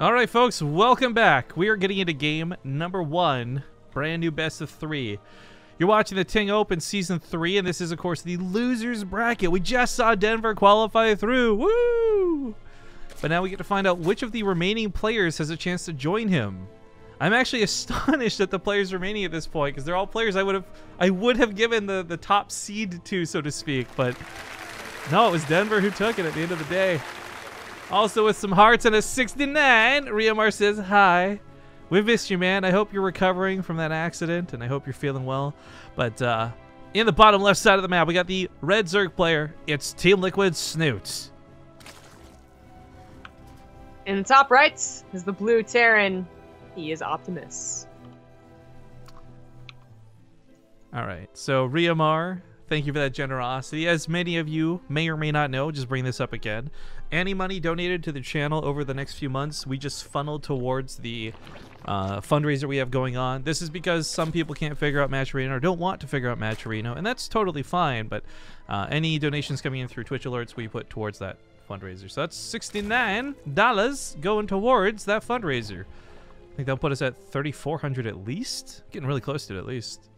All right, folks, welcome back. We are getting into game number 1, brand new best of 3. You're watching the TING Open Season 3, and this is, of course, the losers bracket. We just saw Denver qualify through. Woo! But now we get to find out which of the remaining players has a chance to join him. I'm actually astonished at the players remaining at this point, because they're all players I would have given the top seed to, so to speak. But no, it was Denver who took it at the end of the day. Also with some hearts and a 69, Riamar says, hi. We've missed you, man. I hope you're recovering from that accident, and I hope you're feeling well. But in the bottom left side of the map, we got the red Zerg player. It's Team Liquid's Snute. In the top right is the blue Terran. He is Optimus. All right, so Riamar, thank you for that generosity. As many of you may or may not know, just bring this up again. Any money donated to the channel over the next few months, we just funnel towards the fundraiser we have going on. This is because some people can't figure out Match Arena or don't want to figure out Match Arena, and that's totally fine, but any donations coming in through Twitch alerts, we put towards that fundraiser. So that's $69 going towards that fundraiser. I think that'll put us at $3,400 at least. Getting really close to it at least.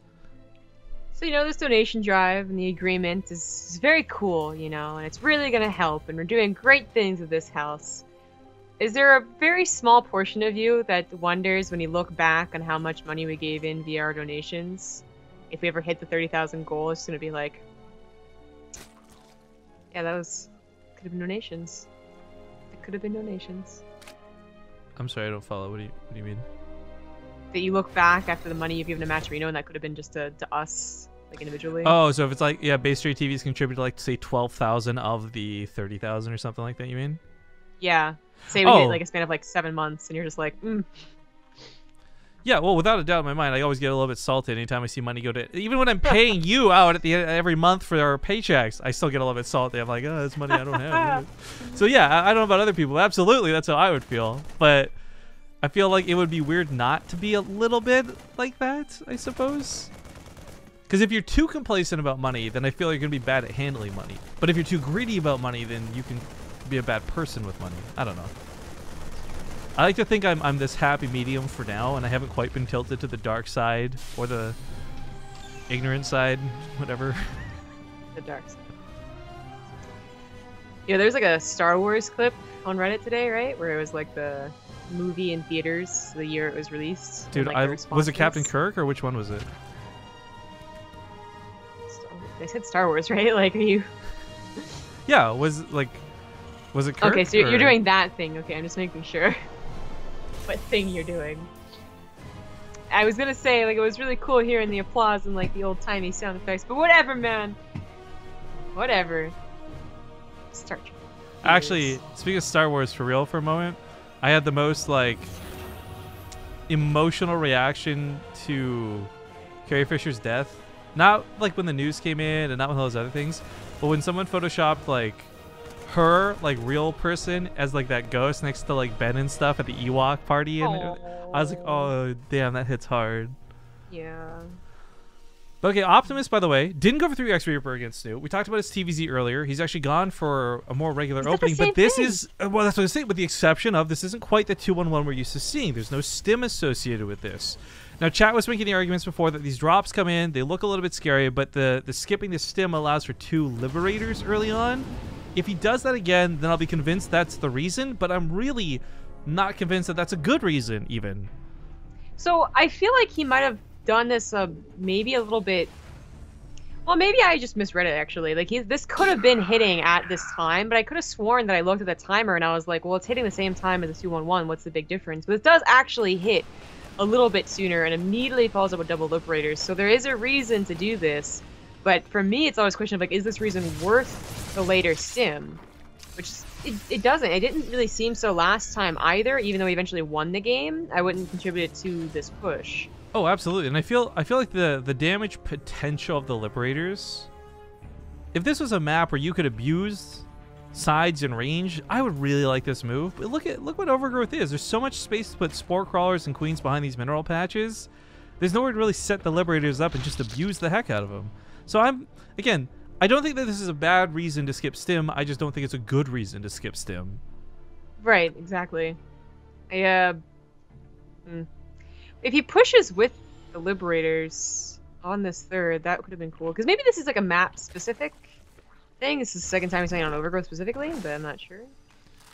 So, you know, this donation drive and the agreement is very cool, you know, and it's really going to help, and we're doing great things with this house. Is there a very small portion of you that wonders when you look back on how much money we gave in via our donations, if we ever hit the 30,000 goal, it's going to be like, yeah, that could have been donations. It could have been donations. I'm sorry, I don't follow. What do you mean? That you look back after the money you've given to Match Arena, and that could have been just to us, like, individually. Oh, so if it's like, yeah, BaseTradeTV's contributed like, say, 12,000 of the 30,000 or something like that, you mean? Yeah. Say we hit like a span of like 7 months, and you're just like, Yeah, well, without a doubt in my mind, I always get a little bit salty anytime I see money go to... Even when I'm paying you out at the end every month for our paychecks, I still get a little bit salty. I'm like, oh, that's money I don't have. So yeah, I don't know about other people. Absolutely, that's how I would feel. But I feel like it would be weird not to be a little bit like that, I suppose. Because if you're too complacent about money, then I feel like you're going to be bad at handling money. But if you're too greedy about money, then you can be a bad person with money. I don't know. I like to think I'm this happy medium for now, and I haven't quite been tilted to the dark side or the ignorant side, whatever. The dark side. Yeah, there's like a Star Wars clip on Reddit today, right? Where it was like the movie in theaters the year it was released. Dude, like, was it Captain Kirk or which one was it? They said Star Wars, right? Like, are you... Yeah, was it Kirk? Okay, so you're doing that thing. Okay, I'm just making sure what thing you're doing. I was gonna say, like, it was really cool hearing the applause and, like, the old-timey sound effects, but whatever, man. Whatever. Star Trek. Actually, speaking of Star Wars for real for a moment, I had the most, like, emotional reaction to Carrie Fisher's death. Not, like, when the news came in and not with all those other things, but when someone photoshopped, like, her, like, real person as, like, that ghost next to, like, Ben and stuff at the Ewok party, and I was like, oh, damn, that hits hard. Yeah. But okay, Optimus, by the way, didn't go for 3x Reaper against Snute. We talked about his TvZ earlier. He's actually gone for a more regular opening, but this is, well, that's what I was saying, with the exception of this isn't quite the 2-1-1 we're used to seeing. There's no stim associated with this. Now, chat was making the arguments before that these drops come in, they look a little bit scary, but the skipping the stim allows for 2 Liberators early on. If he does that again, then I'll be convinced that's the reason, but I'm really not convinced that that's a good reason, even. So, I feel like he might have done this maybe a little bit... Well, maybe I just misread it, actually. Like, this could have been hitting at this time, but I could have sworn that I looked at the timer and I was like, well, it's hitting the same time as the 2-1-1. What's the big difference? But it does actually hit a little bit sooner and immediately follows up with double Liberators. So there is a reason to do this. But for me, it's always a question of, like, is this reason worth the later stim? Which it doesn't. It didn't really seem so last time either, even though we eventually won the game. I wouldn't contribute it to this push. Oh, absolutely. And I feel like the damage potential of the Liberators, if this was a map where you could abuse sides and range, I would really like this move. But look what Overgrowth is. There's so much space to put Spore Crawlers and Queens behind these mineral patches. There's nowhere to really set the Liberators up and just abuse the heck out of them. So again, I don't think that this is a bad reason to skip stim. I just don't think it's a good reason to skip stim. Right, exactly. I, if he pushes with the Liberators on this third, that could have been cool. Because maybe this is like a map-specific thing. This is the second time he's playing on Overgrowth specifically, but I'm not sure.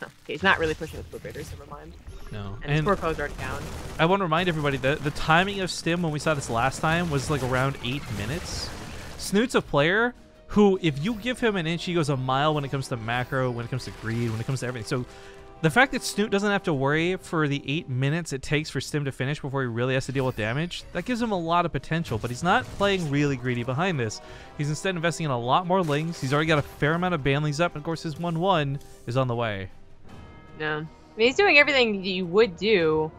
No, okay, he's not really pushing with Liberators, never mind. No. And the score code's already down. I want to remind everybody that the timing of Stim when we saw this last time was like around 8 minutes. Snute's a player who, if you give him an inch, he goes a mile when it comes to macro, when it comes to greed, when it comes to everything. So the fact that Snute doesn't have to worry for the 8 minutes it takes for Stim to finish before he really has to deal with damage, that gives him a lot of potential, but he's not playing really greedy behind this. He's instead investing in a lot more lings. He's already got a fair amount of banlings up, and of course his 1-1 is on the way. No. I mean, he's doing everything you would do,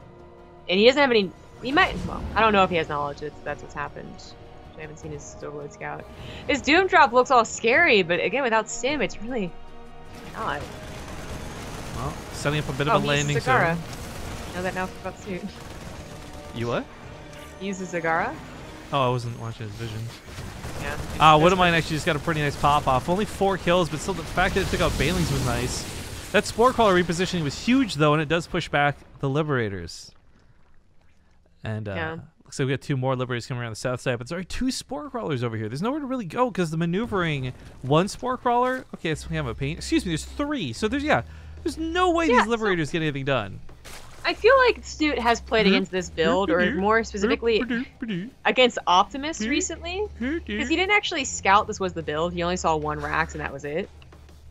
and he doesn't have any... He might... Well, I don't know if he has knowledge that's what's happened. I haven't seen his Overlord Scout. His Doom Drop looks all scary, but again, without Stim, it's really not. Well, setting up a bit of a landing Zagara. zone. Know that now about Snute. You what? He uses Zagara. Oh, I wasn't watching his vision. Yeah. Widowmine actually just got a pretty nice pop-off. Only 4 kills, but still the fact that it took out Banelings was nice. That Spore Crawler repositioning was huge, though, and it does push back the Liberators. And looks like we got 2 more Liberators coming around the south side, but there's already 2 Spore Crawlers over here. There's nowhere to really go because the maneuvering 1 Spore Crawler. Okay, so we have a paint. Excuse me, there's 3. So there's no way these Liberators get anything done. I feel like Snute has played against this build, or more specifically against Optimus recently, because he didn't actually scout this was the build. He only saw 1 Rax, and that was it.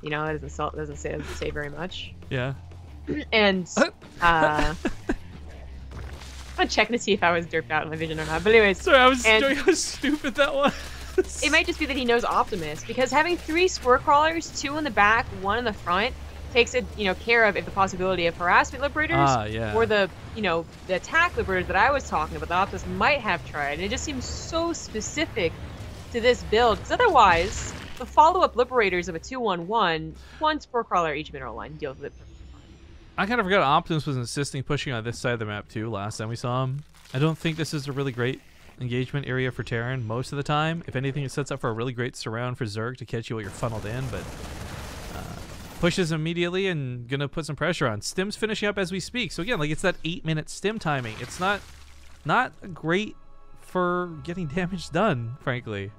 You know, it doesn't say very much. Yeah. And I'm checking to see if I was derped out in my vision or not. But anyways, sorry, I was doing how stupid that was. It might just be that he knows Optimus, because having 3 Spore Crawlers, 2 in the back, 1 in the front, takes care of if the possibility of harassment Liberators or the attack Liberators that I was talking about that Optimus might have tried. And it just seems so specific to this build, because otherwise the follow-up Liberators of a 2-1-1, 1 Spore Crawler each mineral line deals with it perfectly fine. I kind of forgot Optimus was insisting pushing on this side of the map too last time we saw him. I don't think this is a really great engagement area for Terran most of the time. If anything, it sets up for a really great surround for Zerg to catch you while you're funneled in, but pushes immediately and gonna put some pressure on. Stim's finishing up as we speak. So again, like, it's that 8-minute Stim timing. It's not great for getting damage done, frankly.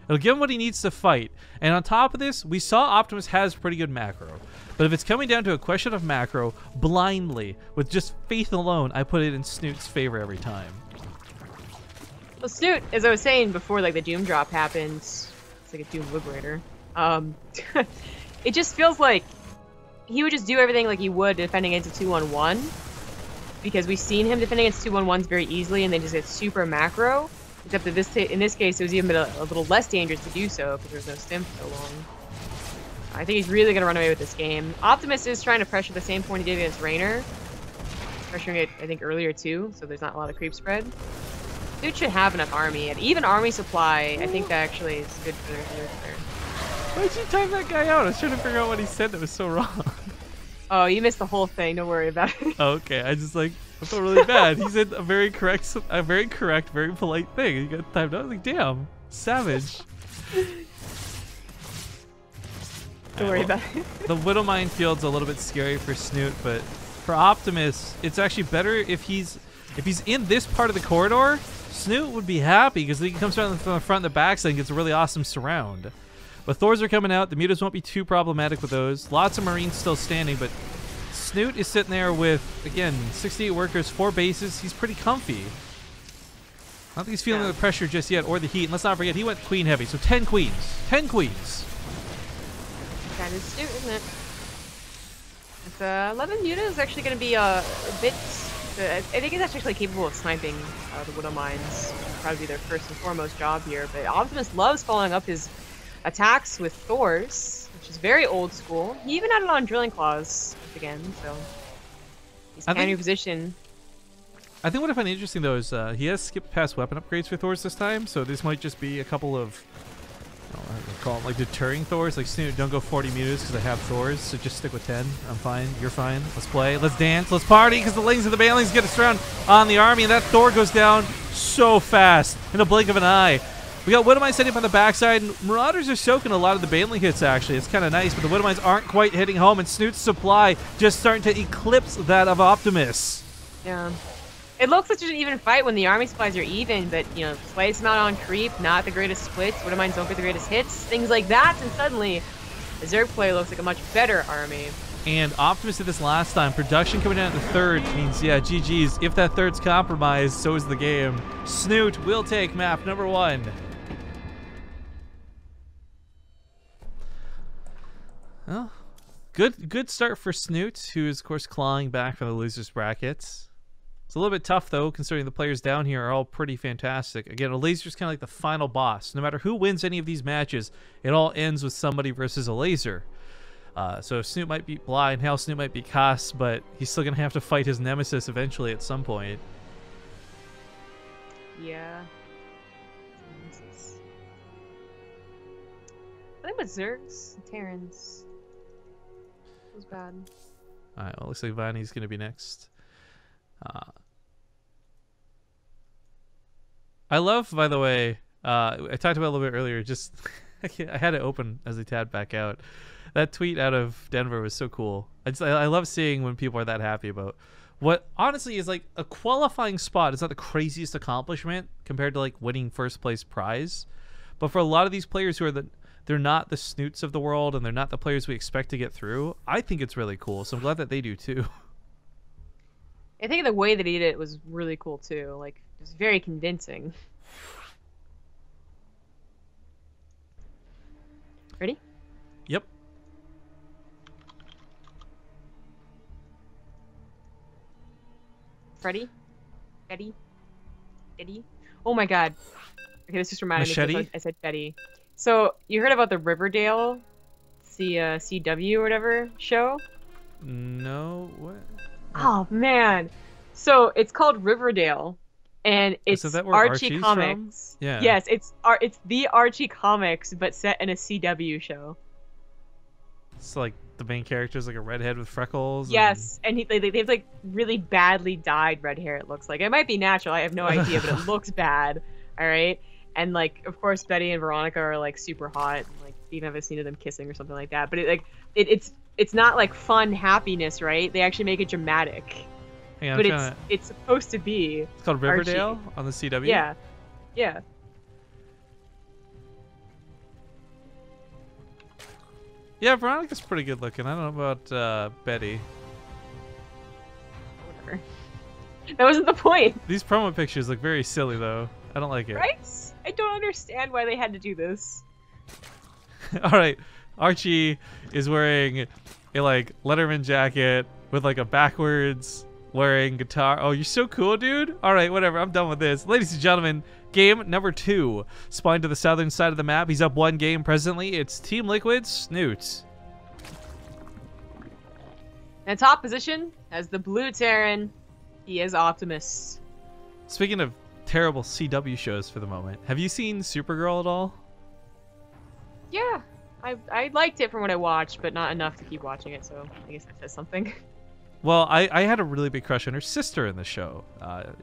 It'll give him what he needs to fight. And on top of this, we saw Optimus has pretty good macro. But if it's coming down to a question of macro, blindly, with just faith alone, I put it in Snute's favor every time. Well, Snute, as I was saying before, like, the Doom Drop happened, it's like a Doom Liberator. It just feels like he would just do everything like he would defending against a 2-1-1, because we've seen him defending against 2-1-1s very easily, and they just get super macro. Except that in this case, it was even a little less dangerous to do so because there's no Stim for so long. I think he's really going to run away with this game. Optimus is trying to pressure the same point he did against Raynor. Pressuring it, I think, earlier too, so there's not a lot of creep spread. Dude should have enough army, and even army supply, I think that actually is good for their Why'd you time that guy out? I was trying to figure out what he said that was so wrong. Oh, you missed the whole thing. Don't worry about it. Okay, I felt really bad. He said a very correct, very polite thing. He got timed out. I was like, damn, savage. Don't worry about it. The Widow Minefield's a little bit scary for Snute, but for Optimus, it's actually better if he's in this part of the corridor. Snute would be happy because he comes around from the front and the back side and gets a really awesome surround. But Thors are coming out. The mutas won't be too problematic with those. Lots of Marines still standing, but Snute is sitting there with, again, 68 workers, 4 bases. He's pretty comfy. I don't think he's feeling the pressure just yet, or the heat. And let's not forget, he went queen heavy, so 10 queens. 10 queens. That is Snute, isn't it? It's 11 mutas is actually going to be a bit... I think he's actually capable of sniping the Widow Mines. Probably be their first and foremost job here. But Optimus loves following up his attacks with Thors, which is very old school. He even had it on Drilling Claws again, so he's counter position. I think what I find interesting though is he has skipped past weapon upgrades for Thors this time, so this might just be a couple of, I don't know how to call them, like deterring Thors. Like, Snute, don't go 40 mutas because I have Thors, so just stick with 10. I'm fine. You're fine. Let's play. Let's dance. Let's party, because the Lings and the Banelings get us around on the army, and that Thor goes down so fast in a blink of an eye. We got Widowmine setting up on the backside, and Marauders are soaking a lot of the Baneling hits, actually. It's kind of nice, but the Widowmines aren't quite hitting home, and Snute's supply just starting to eclipse that of Optimus. Yeah. It looks like such an even fight when the army supplies are even, but, you know, slice amount on creep, not the greatest splits, Wood Mines don't get the greatest hits, things like that, and suddenly the Zerg play looks like a much better army. And Optimus did this last time. Production coming down at the third means, yeah, GG's. If that third's compromised, so is the game. Snute will take map number 1. Well, good start for Snute, who is, of course, clawing back from the losers brackets. It's a little bit tough, though, considering the players down here are all pretty fantastic. Again, a laser's kind of like the final boss. No matter who wins any of these matches, it all ends with somebody versus a laser. So Snute might beat Bly, hell, Snute might beat Koss, but he's still going to have to fight his nemesis eventually at some point. Yeah. I think with Zergs and Terrans. It was bad. Alright, well, looks like Vani's going to be next. I love, by the way, I talked about it a little bit earlier, just I had it open as they tabbed back out. That tweet out of Denver was so cool. I love seeing when people are that happy about what honestly is like a qualifying spot. It's not the craziest accomplishment compared to like winning first place prize, but for a lot of these players who are they're not the Snutes of the world and they're not the players we expect to get through, I think it's really cool. So I'm glad that they do too. I think the way that he did it was really cool too. Like, it was very convincing. Ready? Yep. Freddy? Betty? Eddie? Oh my god. Okay, this just reminded Machete? me. I said Betty. So, you heard about the Riverdale CW or whatever show? No, what? Oh man. So, it's called Riverdale. And it's Is that where Archie Archie's Comics. from? Yeah. Yes, it's the Archie Comics, but set in a CW show. It's like the main character is like a redhead with freckles. Yes, and they've like really badly dyed red hair. It looks like it might be natural. I have no idea, but it looks bad. All right, and like of course Betty and Veronica are like super hot. And, like you even have a scene of them kissing or something like that. But it's not like fun happiness, right? They actually make it dramatic. Hang on, but it's supposed to be. It's called Riverdale Archie. on the CW. Yeah, yeah. Yeah, Veronica's pretty good looking. I don't know about Betty. Whatever. That wasn't the point. These promo pictures look very silly, though. I don't like it. Right? I don't understand why they had to do this. All right, Archie is wearing a like Letterman jacket with like a backwards wearing guitar. Oh, you're so cool, dude. All right, whatever. I'm done with this. Ladies and gentlemen, game number 2. Spine to the southern side of the map. He's up 1 game presently. It's Team Liquid's Snute. In top position as the blue Terran, he is Optimus. Speaking of terrible CW shows for the moment, have you seen Supergirl at all? Yeah, I liked it from what I watched, but not enough to keep watching it, so I guess that says something. Well, I had a really big crush on her sister in the show.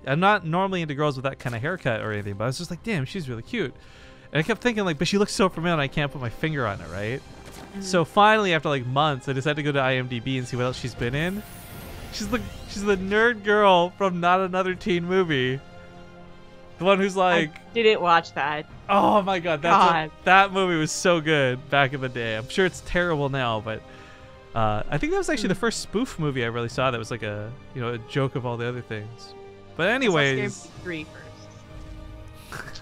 I'm not normally into girls with that kind of haircut or anything, but I was just like, damn, she's really cute. And I kept thinking, like, but she looks so familiar, and I can't put my finger on it, right? Mm-hmm. So finally, after like months, I decided to go to IMDb and see what else she's been in. She's the nerd girl from Not Another Teen Movie. The one who's like... I didn't watch that. Oh my god, that movie was so good back in the day. I'm sure it's terrible now, but... I think that was actually the first spoof movie I really saw that was like a joke of all the other things. But anyways, Scary 3 first.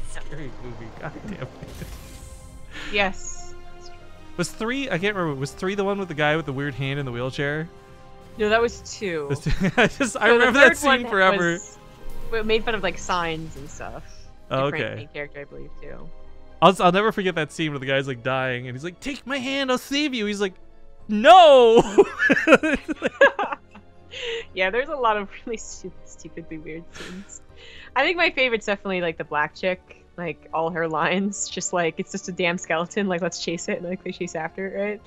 Scary movie, god damn it. Yes. Was 3? I can't remember. Was 3 the one with the guy with the weird hand in the wheelchair? No, that was 2. I remember that scene forever. It made fun of like signs and stuff. Oh, Different okay. main character, I believe, too. I'll never forget that scene where the guy's like dying and he's like, "Take my hand, I'll save you." He's like, "No." Yeah, there's a lot of really stupidly weird scenes. I think my favorite's definitely like the black chick, like all her lines, just like it's just a damn skeleton, like let's chase it, and like they chase after it, right?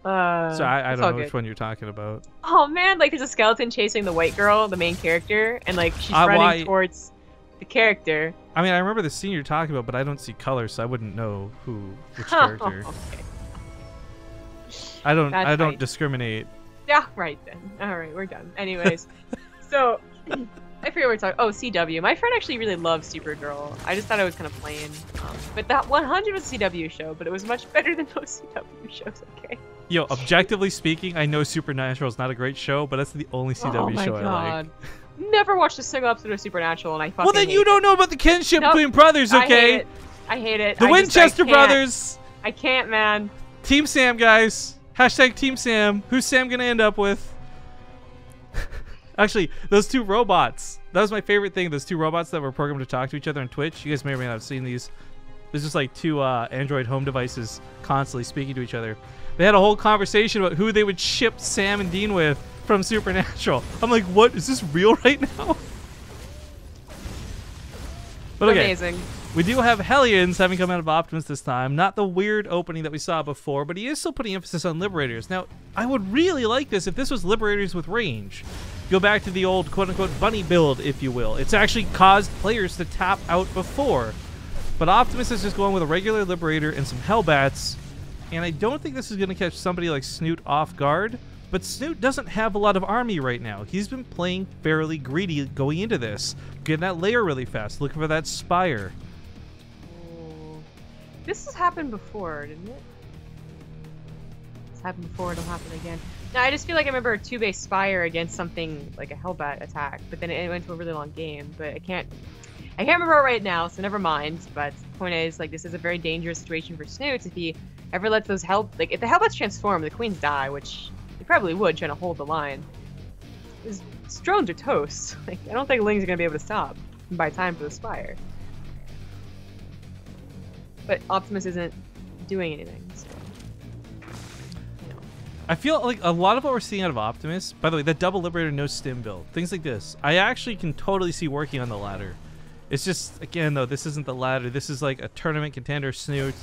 So I don't know which one you're talking about. Oh man, like there's a skeleton chasing the white girl, the main character, and like she's running towards the character. I mean, I remember the scene you're talking about, but I don't see colors, so I wouldn't know which character. Okay. I don't discriminate Yeah, right then. All right, we're done. Anyways, so I forget what we're talking. Oh, CW. My friend actually really loves Supergirl. I just thought it was kind of plain. But that 100 was a CW show, but it was much better than most CW shows. Okay. Yo, objectively speaking, I know Supernatural is not a great show, but that's the only CW show I like. Never watched a single episode of Supernatural, and I fucking Well, then you don't know about the kinship Nope. between brothers, okay? I hate it. The Winchester brothers. I can't, man. Team Sam, guys. Hashtag Team Sam. Who's Sam gonna end up with? Actually, those two robots. That was my favorite thing. Those two robots that were programmed to talk to each other on Twitch. You guys may or may not have seen these. There's just like two Android home devices constantly speaking to each other. They had a whole conversation about who they would ship Sam and Dean with from Supernatural. I'm like, what? Is this real right now? But okay. Amazing. We do have Hellions having come out of Optimus this time. Not the weird opening that we saw before, but he is still putting emphasis on Liberators. Now, I would really like this if this was Liberators with range. Go back to the old quote-unquote bunny build, if you will. It's actually caused players to tap out before. But Optimus is just going with a regular Liberator and some Hellbats. And I don't think this is going to catch somebody like Snute off guard. But Snute doesn't have a lot of army right now. He's been playing fairly greedy going into this. Getting that layer really fast, looking for that Spire. This has happened before, didn't it? It's happened before, it'll happen again. Now, I just feel like I remember a 2-base Spire against something like a Hellbat attack, but then it went to a really long game, but I can't remember it right now, so never mind. But the point is, like, this is a very dangerous situation for Snute if he ever lets those if the Hellbats transform, the Queens die, which they probably would, trying to hold the line. His drones are toast. Like, I don't think Ling's are gonna be able to stop and buy time for the Spire. But Optimus isn't doing anything, so... I feel like a lot of what we're seeing out of Optimus, by the way, that double Liberator no stim build, things like this, I actually can totally see working on the ladder. It's just, again, though, this isn't the ladder. This is like a tournament contender Snute.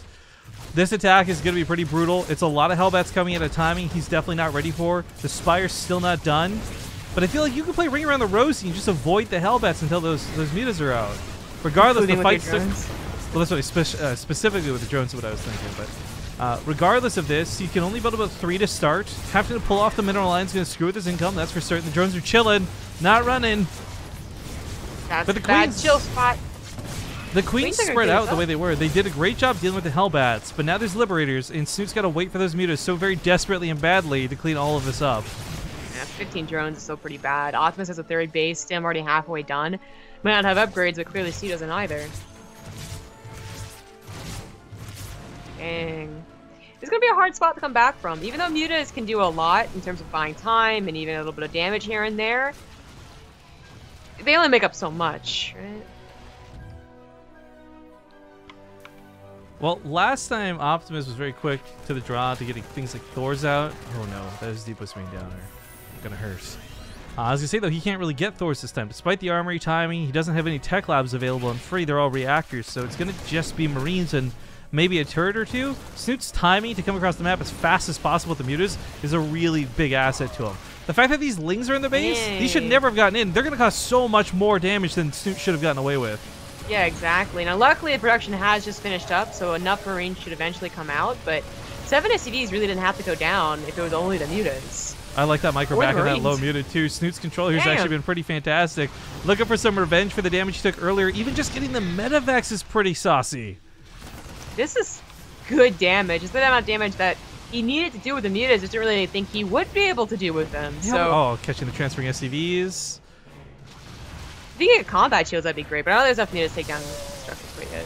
This attack is going to be pretty brutal. It's a lot of Hellbats coming at a timing he's definitely not ready for. The Spire's still not done. But I feel like you can play Ring Around the Rosie and just avoid the Hellbats until those mutas are out. Regardless, the fight's still... Well, that's what specifically with the drones is what I was thinking, but regardless of this, you can only build about 3 to start. Having to pull off the mineral line's going to screw with his income, that's for certain. The drones are chilling, not running. That's but the bad Queens, chill spot. The Queens spread out the way they were. They did a great job dealing with the Hellbats, but now there's Liberators, and Snoot's got to wait for those mutas so very desperately and badly to clean all of this up. Yeah, 15 drones is still pretty bad. Optimus has a 3rd base, Stim already halfway done. Might not have upgrades, but clearly C doesn't either. Dang. It's going to be a hard spot to come back from. Even though mutas can do a lot in terms of buying time and even a little bit of damage here and there, they only make up so much, right? Well, last time Optimus was very quick to the draw to getting things like Thor's out. Oh no, that is Deepest Main Downer. Gonna hurt. I was gonna say though, he can't really get Thor's this time. Despite the armory timing, he doesn't have any tech labs available and free. They're all reactors, so it's gonna just be Marines and maybe a turret or two. Snoot's timing to come across the map as fast as possible with the mutas is a really big asset to him. The fact that these Lings are in the base, these should never have gotten in. They're gonna cause so much more damage than Snoot should have gotten away with. Yeah, exactly. Now, luckily, the production has just finished up, so enough Marines should eventually come out, but 7 SCVs really didn't have to go down if it was only the mutas. I like that micro back and that low muted too. Snoot's controller has actually been pretty fantastic. Looking for some revenge for the damage he took earlier. Even just getting the Metavex is pretty saucy. This is good damage. It's the amount of damage that he needed to do with the mutas. Just didn't really think he would be able to do with them. Yeah. So, oh, catching the transferring SCVs. If you get combat shields, that'd be great. But I know there's enough mutas to take down structures pretty good.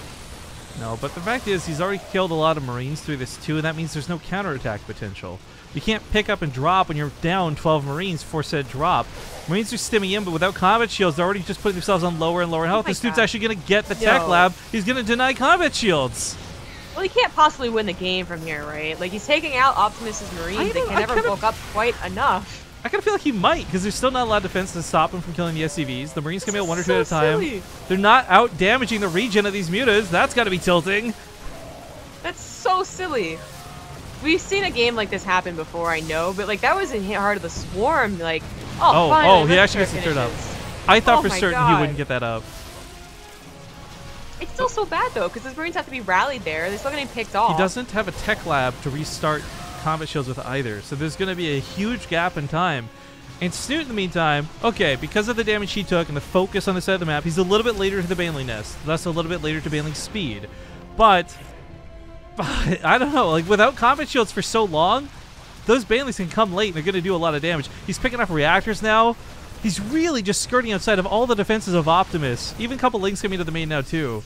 No, but the fact is, he's already killed a lot of Marines through this too, and that means there's no counterattack potential. You can't pick up and drop when you're down 12 Marines for said drop. Marines are stimming in, but without combat shields, they're already just putting themselves on lower and lower health. This dude's actually going to get the tech lab. He's going to deny combat shields. Well, he can't possibly win the game from here, right? Like, he's taking out Optimus's Marines. They can never bulk up quite enough. I kind of feel like he might, because there's still not a lot of defense to stop him from killing the SCVs. The Marines can be out 1 or 2 at a time. Silly. They're not out damaging the regen of these mutas. That's got to be tilting. That's so silly. We've seen a game like this happen before, I know, but like that was in Heart of the Swarm. Like, he actually gets the third up. I thought for certain he wouldn't get that up. It's still so bad though, because his Marines have to be rallied there. They're still getting picked off. He doesn't have a tech lab to restart combat shields with either. So there's going to be a huge gap in time. And Snute, in the meantime, okay, because of the damage he took and the focus on the side of the map, he's a little bit later to the Baneling Nest, thus a little bit later to Baneling Speed. But I don't know, like without combat shields for so long, those Banelings can come late and they're going to do a lot of damage. He's picking up reactors now. He's really just skirting outside of all the defenses of Optimus. Even a couple links coming to the main now too.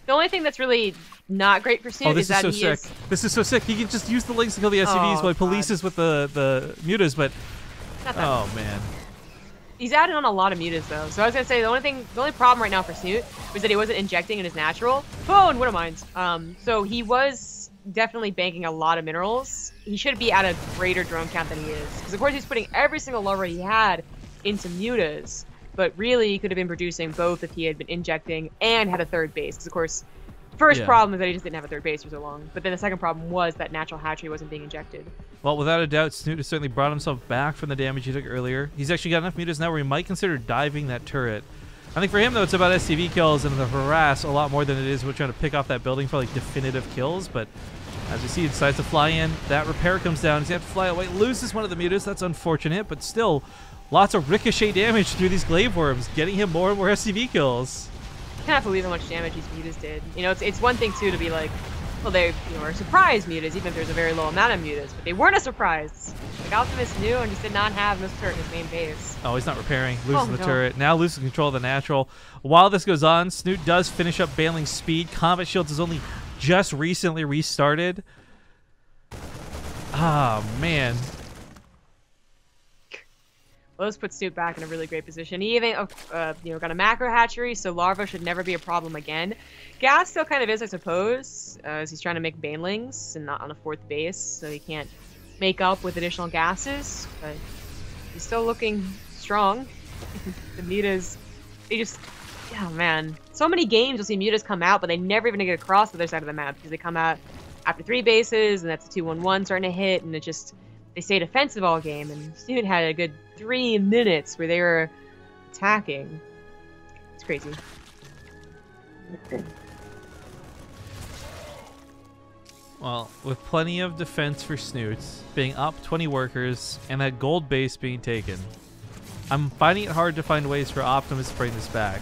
The only thing that's really not great for Snute is that he is so sick. This is so sick. He can just use the links to kill the SCVs while he polices with the mutas, but oh man. He's added on a lot of mutas though. So I was gonna say the only problem right now for Snute was that he wasn't injecting in his natural. Oh, and Widow Mines. So he was definitely banking a lot of minerals. He should be at a greater drone count than he is. Because of course he's putting every single larva he had into mutas. But really he could have been producing both if he had been injecting and had a third base. Because of course, first problem is that he just didn't have a third base for so long. But then the second problem was that natural hatchery wasn't being injected. Well, without a doubt, Snute has certainly brought himself back from the damage he took earlier. He's actually got enough mutas now where he might consider diving that turret. I think for him, though, it's about SCV kills and the harass a lot more than it is with trying to pick off that building for, like, definitive kills. But as you see, he decides to fly in. That repair comes down. He's going to have to fly away. Loses one of the mutas. That's unfortunate, but still lots of ricochet damage through these glaive worms, getting him more and more SCV kills. I can't believe how much damage these mutas did. You know, it's one thing, too, to be like, well, they are surprise mutas, even if there's a very low amount of mutas, but they weren't a surprise. Like, Optimus knew and just did not have this turret in his main base. Oh, he's not repairing. Losing the turret. Now losing control of the natural. While this goes on, Snute does finish up Baneling Speed. Combat Shields is only just recently restarted. Ah, man. Well, this puts Snute back in a really great position. He even, got a macro hatchery, so larva should never be a problem again. Gas still kind of is, I suppose, as he's trying to make banelings and not on a fourth base, so he can't make up with additional gases. But he's still looking strong. The mutas, oh man, so many games you'll see mutas come out, but they never even get across the other side of the map because they come out after 3 bases, and that's a 2-1-1 starting to hit, and they stay defensive all game. And Snute had a good 3 minutes where they were attacking. It's crazy. Well, with plenty of defense for Snute, being up 20 workers, and that gold base being taken, I'm finding it hard to find ways for Optimus to bring this back.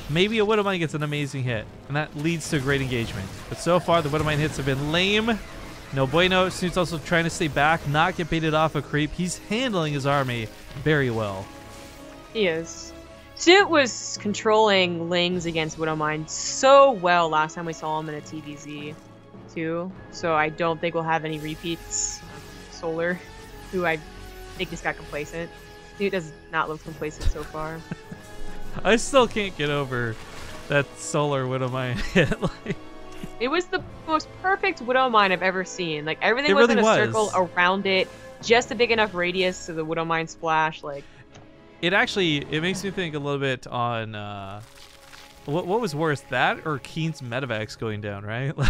Maybe a Widowmine gets an amazing hit, and that leads to a great engagement. But so far, the Widowmine hits have been lame. No bueno. Snute's also trying to stay back, not get baited off a creep. He's handling his army very well. He is. Snute was controlling Lings against Widowmine so well last time we saw him in a TvZ, too. So I don't think we'll have any repeats. Solar, who I think just got complacent. Snute does not look complacent so far. I still can't get over that Solar Widowmine hit. It was the most perfect Widowmine I've ever seen. Like, everything was in a circle around it, just a big enough radius so the Widowmine splash. Like, it makes me think a little bit on what was worse, that or Keen's Medivacs going down, right? Oh,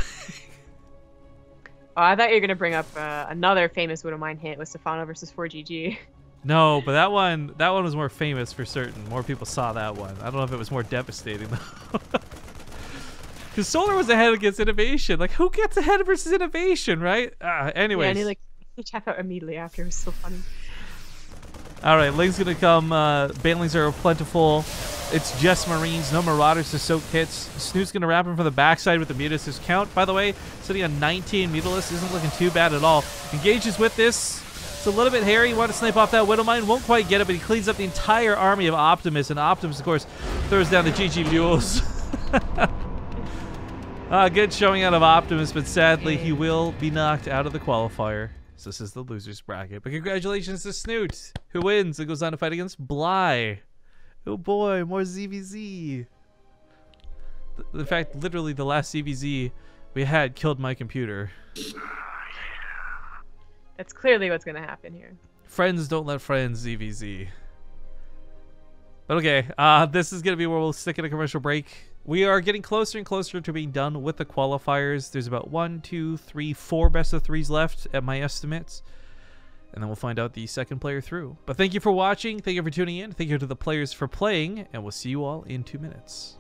I thought you were gonna bring up another famous Widowmine hit with Stefano versus 4GG. No, but that one was more famous for certain. More people saw that one. I don't know if it was more devastating though. Because Solar was ahead against Innovation. Like, who gets ahead versus Innovation, right? Anyways. Yeah, and he tapped out immediately after. It was so funny. All right, Ling's going to come. Banelings are plentiful. It's just Marines, no Marauders to soak hits. Snute's going to wrap him from the backside with the Mutas. His count, by the way, sitting on 19 Mutalis, isn't looking too bad at all. Engages with this. It's a little bit hairy. Want to snipe off that Widowmine. Won't quite get it, but he cleans up the entire army of Optimus. And Optimus, of course, throws down the GG Mules. Good showing out of Optimus, but sadly he will be knocked out of the qualifier. So this is the losers bracket. But congratulations to Snute, who wins and goes on to fight against Bly. Oh boy, more ZVZ. In fact, literally the last ZVZ we had killed my computer. That's clearly what's going to happen here. Friends don't let friends, ZVZ. But okay, this is going to be where we'll stick in a commercial break. We are getting closer and closer to being done with the qualifiers. There's about 1, 2, 3, 4 best of 3s left at my estimates. And then we'll find out the second player through. But thank you for watching. Thank you for tuning in. Thank you to the players for playing. And we'll see you all in 2 minutes.